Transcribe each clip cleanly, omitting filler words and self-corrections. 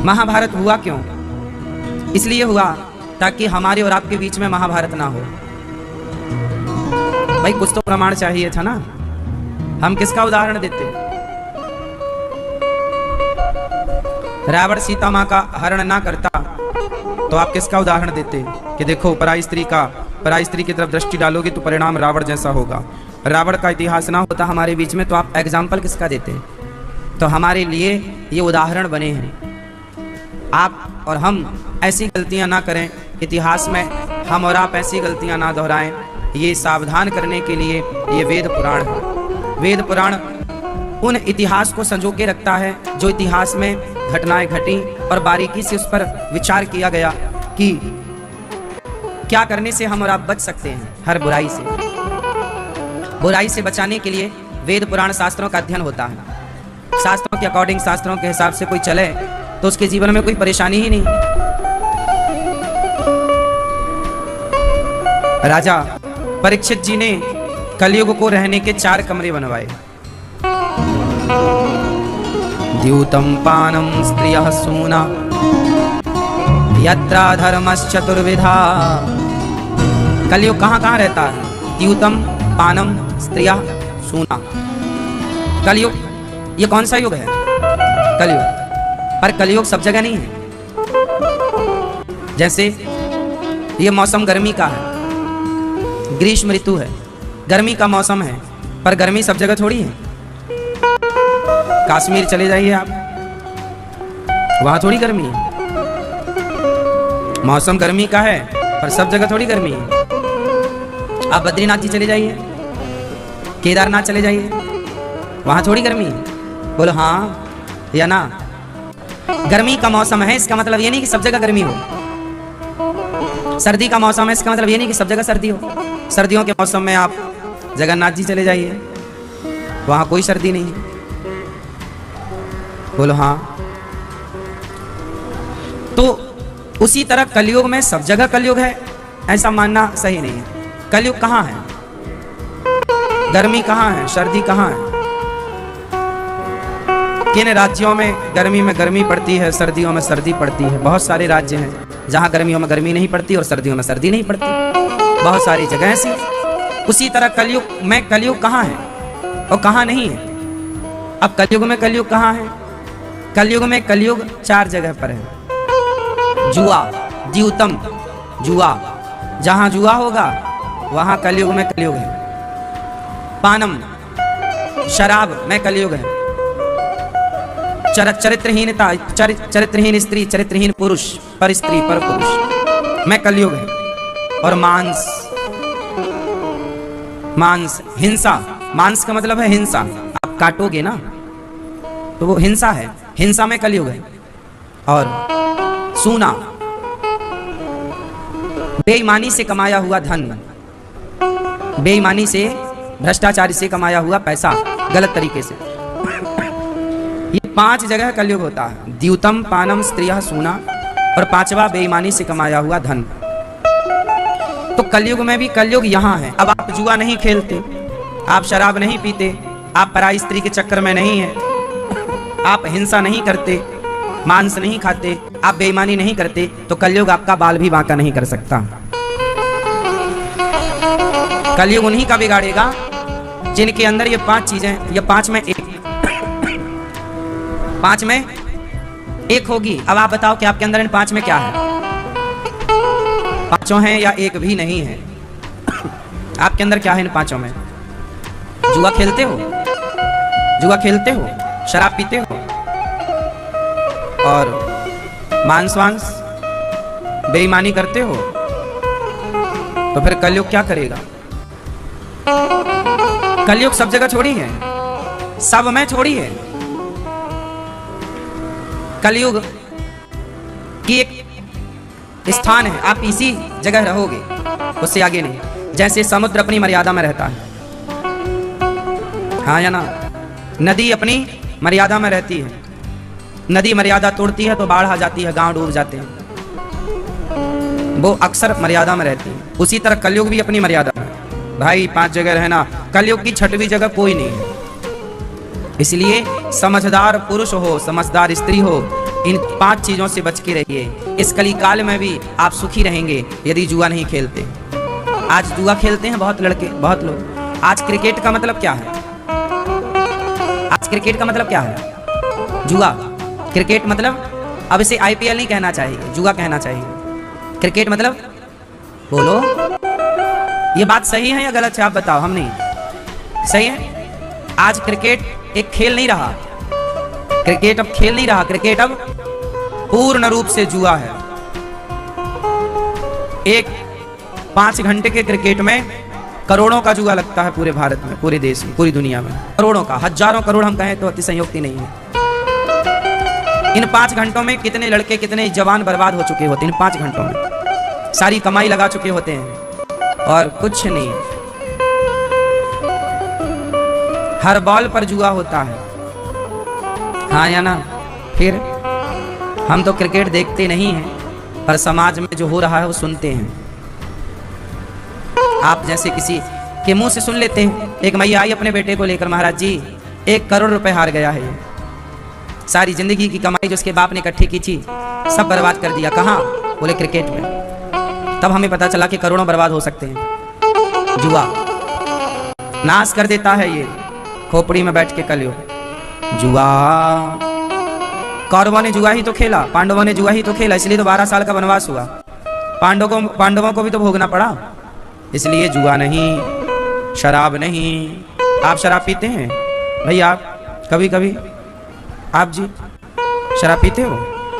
महाभारत हुआ क्यों? इसलिए हुआ ताकि हमारे और आपके बीच में महाभारत ना हो। भाई कुछ तो प्रमाण चाहिए था ना, हम किसका उदाहरण देते? रावण सीता मां का हरण ना करता तो आप किसका उदाहरण देते कि देखो पराई स्त्री की तरफ दृष्टि डालोगे तो परिणाम रावण जैसा होगा। रावण का इतिहास ना होता हमारे बीच में तो आप एग्जाम्पल किसका देते? तो हमारे लिए ये उदाहरण बने हैं। आप और हम ऐसी गलतियां ना करें, इतिहास में हम और आप ऐसी गलतियां ना दोहराएं, ये सावधान करने के लिए ये वेद पुराण है। वेद पुराण उन इतिहास को संजो के रखता है जो इतिहास में घटनाएं घटी और बारीकी से उस पर विचार किया गया कि क्या करने से हम और आप बच सकते हैं हर बुराई से। बुराई से बचाने के लिए वेद पुराण शास्त्रों का अध्ययन होता है। शास्त्रों के अकॉर्डिंग, शास्त्रों के हिसाब से कोई चले तो उसके जीवन में कोई परेशानी ही नहीं। राजा परीक्षित जी ने कलयुग को रहने के 4 कमरे बनवाए। द्यूतम पानम स्त्रियः सूना यत्रा धर्मश्चतुर्विधा। कलयुग कहाँ कहाँ रहता है? द्यूतम पानम स्त्रियः सूना। कलयुग ये कौन सा युग है? कलयुग। पर कलयुग सब जगह नहीं है। जैसे ये मौसम गर्मी का है, ग्रीष्म ऋतु है, गर्मी का मौसम है, पर गर्मी सब जगह थोड़ी है। कश्मीर चले जाइए आप, वहां थोड़ी गर्मी है। मौसम गर्मी का है पर सब जगह थोड़ी गर्मी है। आप बद्रीनाथ जी चले जाइए, केदारनाथ चले जाइए, वहां थोड़ी गर्मी है। बोलो हाँ या ना? गर्मी का मौसम है इसका मतलब ये नहीं कि सब जगह गर्मी हो। सर्दी का मौसम है इसका मतलब ये नहीं कि सब जगह सर्दी हो। सर्दियों के मौसम में आप जगन्नाथ जी चले जाइए, वहां कोई सर्दी नहीं है। बोलो हाँ। तो उसी तरह कलयुग में सब जगह कलयुग है ऐसा मानना सही नहीं है। कलयुग कहाँ है? गर्मी कहाँ है? सर्दी कहाँ है? किन राज्यों में गर्मी पड़ती है, सर्दियों में सर्दी पड़ती है? बहुत सारे राज्य हैं जहां गर्मियों में गर्मी नहीं पड़ती और सर्दियों में सर्दी नहीं पड़ती। बहुत सारी जगह ऐसी। उसी तरह कलयुग में कलयुग कहाँ है और कहाँ नहीं है? अब कलयुग में कलयुग कहाँ है? कलयुग में कलयुग 4 जगह पर है। जुआ, द्यूतम, जुआ, जहां जुआ होगा वहां कलयुग में कलयुग है। पानम, शराब में कलयुग है। चरित्रहीनता, चरित्रहीन स्त्री, चरित्रहीन पुरुष, पर स्त्री पर पुरुष में कलयुग है। और मांस, हिंसा, मांस का मतलब है हिंसा। आप काटोगे ना तो वो हिंसा है, हिंसा में कलयुग है। और सूना, बेईमानी से कमाया हुआ धन, बेईमानी से, भ्रष्टाचार से कमाया हुआ पैसा गलत तरीके से, ये 5 जगह कलयुग होता है। द्यूतम, पानम, स्त्रियः सूना और 5वां बेईमानी से कमाया हुआ धन। तो कलयुग में भी कलयुग यहाँ है। अब आप जुआ नहीं खेलते, आप शराब नहीं पीते, आप पराई स्त्री के चक्कर में नहीं है, आप हिंसा नहीं करते, मांस नहीं खाते, आप बेईमानी नहीं करते, तो कलयुग आपका बाल भी बांका नहीं कर सकता। कलयुग उन्हीं का बिगाड़ेगा जिनके अंदर ये 5 चीजें, ये 5 में 1, 5 में 1 होगी। अब आप बताओ कि आपके अंदर इन 5 में क्या है? 5 हैं या 1 भी नहीं है? आपके अंदर क्या है इन 5 में? जुआ खेलते हो, जुआ खेलते हो, शराब पीते हो और मांस बेईमानी करते हो, तो फिर कलयुग क्या करेगा? कलयुग सब जगह थोड़ी है, सब में थोड़ी है। कलयुग की एक स्थान है, आप इसी जगह रहोगे, उससे आगे नहीं। जैसे समुद्र अपनी मर्यादा में रहता है, हाँ या ना? नदी अपनी मर्यादा में रहती है। नदी मर्यादा तोड़ती है तो बाढ़ आ जाती है, गांव डूब जाते हैं, वो अक्सर मर्यादा में रहती है। उसी तरह कलयुग भी अपनी मर्यादा में। भाई 5 जगह रहना, कलयुग की 6वीं जगह कोई नहीं है। इसलिए समझदार पुरुष हो, समझदार स्त्री हो, इन 5 चीजों से बच के रहिए। इस कली काल में भी आप सुखी रहेंगे यदि जुआ नहीं खेलते। आज जुआ खेलते हैं बहुत लड़के, बहुत लोग। आज क्रिकेट का मतलब क्या है? आज क्रिकेट का मतलब क्या है? जुआ। क्रिकेट मतलब अब इसे IPL नहीं कहना चाहिए, जुआ कहना चाहिए। क्रिकेट मतलब, बोलो ये बात सही है या गलत है? आप बताओ। हम नहीं सही है। आज क्रिकेट एक खेल नहीं रहा, क्रिकेट अब खेल नहीं रहा, क्रिकेट अब पूर्ण रूप से जुआ है। एक 5 घंटे के क्रिकेट में करोड़ों का जुआ लगता है पूरे भारत में, पूरे देश में, पूरी दुनिया में। करोड़ों का, हजारों करोड़ हम कहें तो अतिशयोक्ति नहीं है। इन 5 घंटों में कितने लड़के, कितने जवान बर्बाद हो चुके होते हैं। इन 5 घंटों में सारी कमाई लगा चुके होते हैं और कुछ नहीं। हर बॉल पर जुआ होता है, हाँ या ना? फिर हम तो क्रिकेट देखते नहीं हैं, पर समाज में जो हो रहा है वो सुनते हैं। आप जैसे किसी के मुंह से सुन लेते हैं। एक मैया आई अपने बेटे को लेकर, महाराज जी 1 करोड़ रुपए हार गया है। सारी जिंदगी की कमाई जो उसके बाप ने इकट्ठी की थी सब बर्बाद कर दिया। कहाँ? बोले क्रिकेट में। तब हमें पता चला कि करोड़ों बर्बाद हो सकते हैं। जुआ नाश कर देता है ये। खोपड़ी में बैठ के कलयुग जुआ। कौरवों ने जुआ ही तो खेला, पांडवों ने जुआ ही तो खेला, इसलिए तो 12 साल का वनवास हुआ। पांडवों को भी तो भोगना पड़ा। इसलिए जुआ नहीं, शराब नहीं। आप शराब पीते हैं भाई? आप कभी कभी, आप जी शराब पीते हो?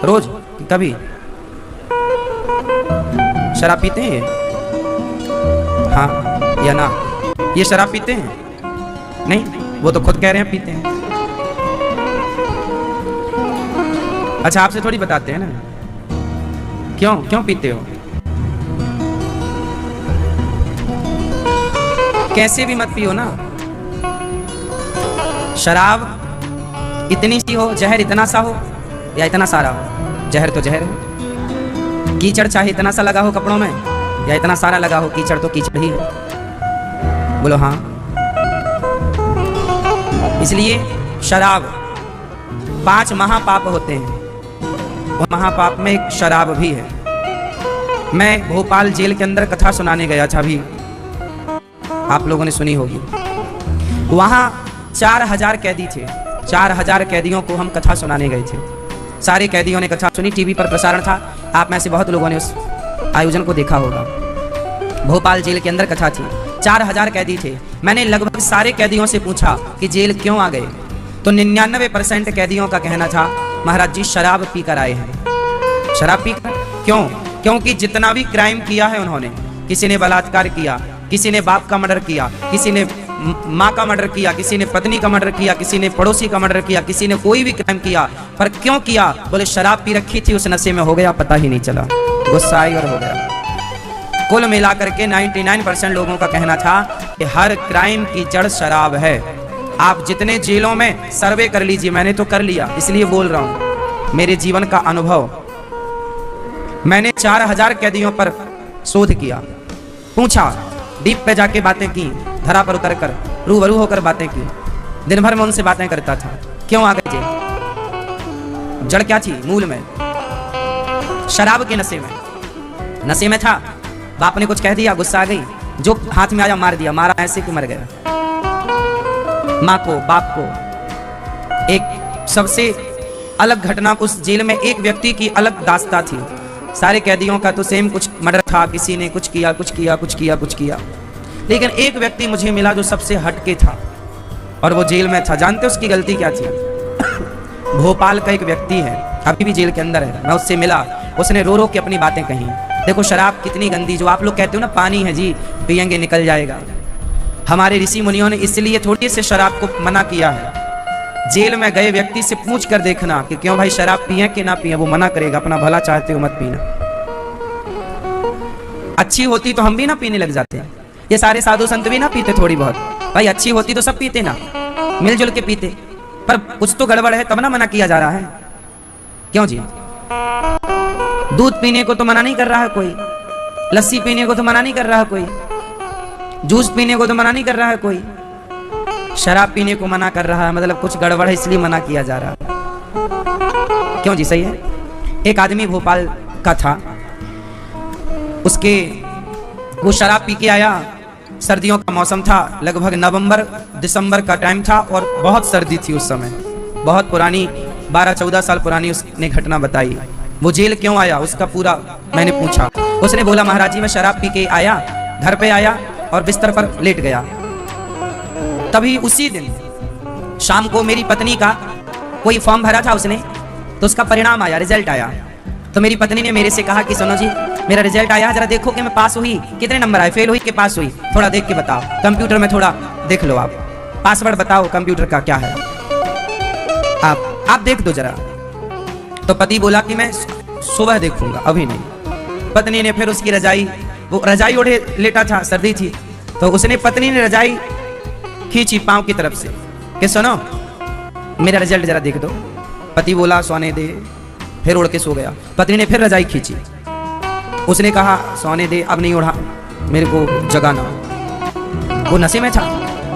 रोज? कभी शराब पीते हैं? हाँ या ना? ये शराब पीते हैं? नहीं, वो तो खुद कह रहे हैं पीते हैं। अच्छा, आपसे थोड़ी बताते हैं ना। क्यों पीते हो? कैसे भी मत पियो ना। शराब इतनी सी हो, जहर इतना सा हो या इतना सारा हो। जहर तो जहर है। कीचड़ चाहे इतना सा लगा हो कपड़ों में या इतना सारा लगा हो, कीचड़ तो कीचड़ ही है। बोलो हाँ। इसलिए शराब 5 महापाप होते हैं, वो महापाप में एक शराब भी है। मैं भोपाल जेल के अंदर कथा सुनाने गया था, अभी आप लोगों ने सुनी होगी। वहां 4000 कैदी थे। 4000 कैदियों को हम कथा सुनाने गए थे। सारे कैदियों ने कथा सुनी, टीवी पर प्रसारण था। आप में से बहुत लोगों ने उस आयोजन को देखा होगा। भोपाल जेल के अंदर कथा थी। 4000 कैदी थे। मैंने लगभग सारे कैदियों से पूछा कि जेल क्यों आ गए, तो 99% कैदियों का कहना था, महाराज जी शराब पीकर आए हैं। शराब पीकर? क्यों? क्योंकि जितना भी क्राइम किया है उन्होंने, किसी ने बलात्कार किया, किसी ने बाप का मर्डर किया, किसी ने माँ का मर्डर किया, किसी ने पत्नी का मर्डर किया, किसी ने पड़ोसी का मर्डर किया, किसी ने कोई भी क्राइम किया, पर क्यों किया? बोले शराब पी रखी थी, उस नशे में हो गया, पता ही नहीं चला, गुस्सा आई और हो गया। कुल मिलाकर के 99% लोगों का कहना था कि हर क्राइम की जड़ शराब है। आप जितने जेलों में सर्वे कर लीजिए, मैंने तो कर लिया, इसलिए बोल रहा हूं, मेरे जीवन का अनुभव। मैंने 4000 कैदियों पर शोध किया, पूछा, डीप पे जाके बातें की, धरा पर उतर कर रूबरू होकर बातें की। दिन भर में उनसे बातें करता था। क्यों आ गए जेल? जड़ क्या थी? मूल में शराब के नशे में था। बाप ने कुछ कह दिया, गुस्सा आ गई, जो हाथ में आया मार दिया। मारा ऐसे कि मर गया। माँ को, बाप को। एक सबसे अलग घटना, उस जेल में एक व्यक्ति की अलग दास्तां थी। सारे कैदियों का तो सेम कुछ मर्डर था, किसी ने कुछ किया, लेकिन एक व्यक्ति मुझे मिला जो सबसे हटके था, और वो जेल में था। जानते उसकी गलती क्या थी? भोपाल का एक व्यक्ति है, अभी भी जेल के अंदर है, मैं उससे मिला। उसने रो रो के अपनी बातें कही। देखो शराब कितनी गंदी, जो आप लोग कहते हो ना पानी है जी, पियेंगे निकल जाएगा। हमारे ऋषि मुनियों ने इसलिए थोड़ी से शराब को मना किया है। जेल में गए व्यक्ति से पूछ कर देखना कि क्यों भाई शराब पिए कि ना पिए, वो मना करेगा। अपना भला चाहते हो मत पीना। अच्छी होती तो हम भी ना पीने लग जाते हैं। ये सारे साधु संत भी ना पीते थोड़ी बहुत। भाई अच्छी होती तो सब पीते ना, मिलजुल के पीते, पर कुछ तो गड़बड़ है तब ना मना किया जा रहा है। क्यों जी? दूध पीने को तो मना नहीं कर रहा है कोई, लस्सी पीने को तो मना नहीं कर रहा है कोई, जूस पीने को तो मना नहीं कर रहा है कोई, शराब पीने को मना कर रहा है। मतलब कुछ गड़बड़ है इसलिए मना किया जा रहा है। क्यों जी, सही है। एक आदमी भोपाल का था, वो शराब पी के आया। सर्दियों का मौसम था, लगभग नवंबर दिसंबर का टाइम था और बहुत सर्दी थी उस समय। बहुत पुरानी 12-14 साल पुरानी उसने घटना बताई। वो जेल क्यों आया उसका पूरा मैंने पूछा। उसने बोला महाराज जी मैं शराब पी के आया, घर पे आया और बिस्तर पर लेट गया। तभी उसी दिन शाम को मेरी पत्नी का कोई फॉर्म भरा था उसने, तो उसका परिणाम आया, रिजल्ट आया। तो मेरी पत्नी ने मेरे से कहा कि सुनो जी मेरा रिजल्ट आया, जरा देखो कि मैं पास हुई, कितने नंबर आए, फेल हुई कि पास हुई, थोड़ा देख के बताओ। कंप्यूटर में थोड़ा देख लो, आप पासवर्ड बताओ कंप्यूटर का क्या है, आप देख दो जरा। तो पति बोला कि मैं सुबह देखूंगा, अभी नहीं। पत्नी ने फिर उसकी रजाई, वो रजाई ओढ़े लेटा था, सर्दी थी, तो उसने पत्नी ने रजाई खींची पांव की तरफ से कि सुनो मेरा रिजल्ट जरा देख दो। पति बोला सोने दे, फिर उड़ के सो गया। पत्नी ने फिर रजाई खींची, उसने कहा सोने दे, अब नहीं उड़ा, मेरे को जगाना। वो नशे में था,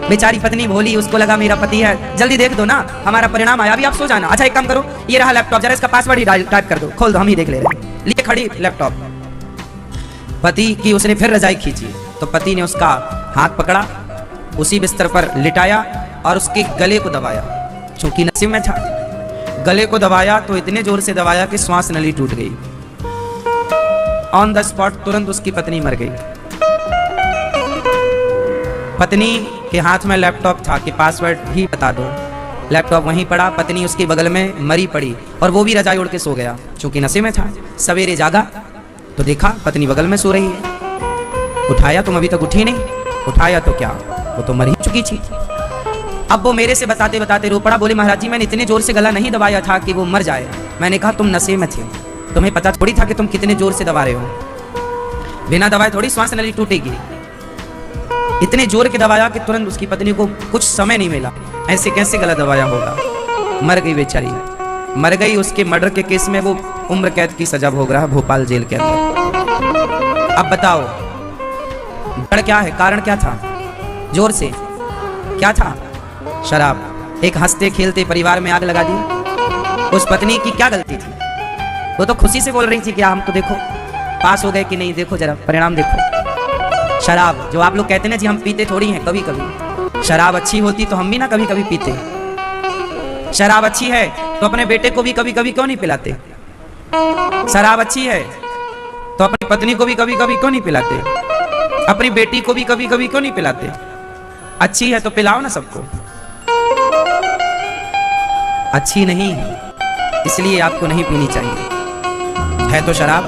बेचारी पत्नी भोली, उसको लगा मेरा पति है, जल्दी देख दो ना, हमारा परिणाम आया, अभी आप सो जाना। अच्छा एक काम करो, ये रहा लैपटॉप, जरा इसका पासवर्ड ही टाइप कर दो, खोल दो, हम ही देख ले रहे हैं। लिए खड़ी लैपटॉप, पति की उसने फिर रजाई खींची, तो पति ने उसका हाथ पकड़ा, उसी बिस्तर पर लिटाया और उसके गले को दबाया। चूंकि नशे में था, गले को दबाया तो इतने जोर से दबाया कि श्वास नली टूट गई। ऑन द स्पॉट तुरंत उसकी पत्नी मर गई। पत्नी के हाथ में लैपटॉप था कि पासवर्ड ही बता दो। लैपटॉप वहीं पड़ा, पत्नी उसके बगल में मरी पड़ी और वो भी रजाई ओढ़ के सो गया, चूंकि नशे में था। सवेरे जागा तो देखा पत्नी बगल में सो रही है। उठाया, तुम अभी तक उठी नहीं। उठाया तो क्या, वो तो मर ही चुकी थी। अब वो मेरे से बताते बताते रो पड़ा, बोले महाराज जी मैंने इतने जोर से गला नहीं दबाया था कि वो मर जाए। मैंने कहा तुम नशे में थे, तुम्हें पता थोड़ी था कि तुम कितने जोर से दबा रहे हो, बिना दबाए थोड़ी श्वास नली टूटेगी। इतने जोर के दबाया कि तुरंत उसकी पत्नी को कुछ समय नहीं मिला। ऐसे कैसे गला दबाया होगा, मर गई बेचारी, मर गई। उसके मर्डर के केस में वो उम्र कैद की सजा भोग रहा है भोपाल जेल के अंदर। अब बताओ डर क्या है, कारण क्या था, जोर से क्या था, शराब। एक हंसते खेलते परिवार में आग लगा दी। उस पत्नी की क्या गलती थी, वो तो खुशी से बोल रही थी कि हम तो देखो पास हो गए कि नहीं, देखो जरा परिणाम देखो। शराब जो आप लोग कहते ना जी हम पीते थोड़ी हैं, कभी कभी शराब अच्छी होती तो हम भी ना कभी कभी पीते। शराब अच्छी है तो अपने बेटे को भी कभी कभी क्यों नहीं पिलाते। शराब अच्छी है तो अपनी पत्नी को भी कभी कभी क्यों नहीं पिलाते, अपनी बेटी को भी कभी कभी क्यों नहीं पिलाते। अच्छी है तो पिलाओ ना सबको। अच्छी नहीं इसलिए आपको नहीं पीनी चाहिए, है तो शराब।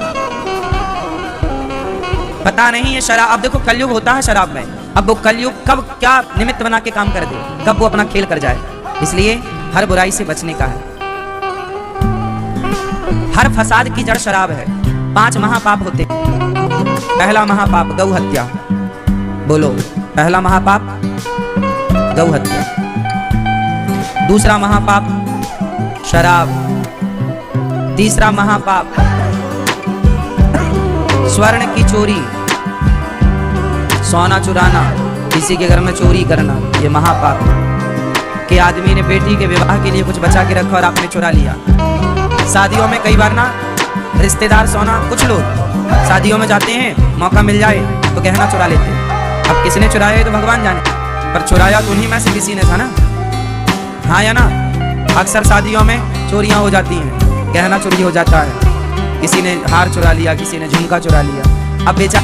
पता नहीं है शराब, अब देखो कलयुग होता है शराब में। अब वो कलयुग कब क्या निमित्त बना के काम कर दे, कब वो अपना खेल कर जाए। इसलिए हर बुराई से बचने का है। हर फसाद की जड़ शराब है। 5 महापाप होते। पहला महापाप गौ हत्या, बोलो पहला महापाप गौ हत्या। दूसरा महापाप शराब। तीसरा महापाप स्वर्ण की चोरी, सोना चुराना, किसी के घर में चोरी करना, ये महापाप। कि आदमी ने बेटी के विवाह के लिए कुछ बचा के रखा और आपने चुरा लिया। शादियों में कई बार ना रिश्तेदार सोना, कुछ लोग शादियों में जाते हैं, मौका मिल जाए तो गहना चुरा लेते हैं। अब किसने चुराया तो भगवान जाने, पर चुराया तो उन्हीं में से किसी ने था ना, हाँ या ना। अक्सर शादियों में चोरियां हो जाती हैं, गहना चोरी हो जाता है, किसी ने हार चुरा लिया, किसी ने झुमका चुरा लिया। अब बेचारा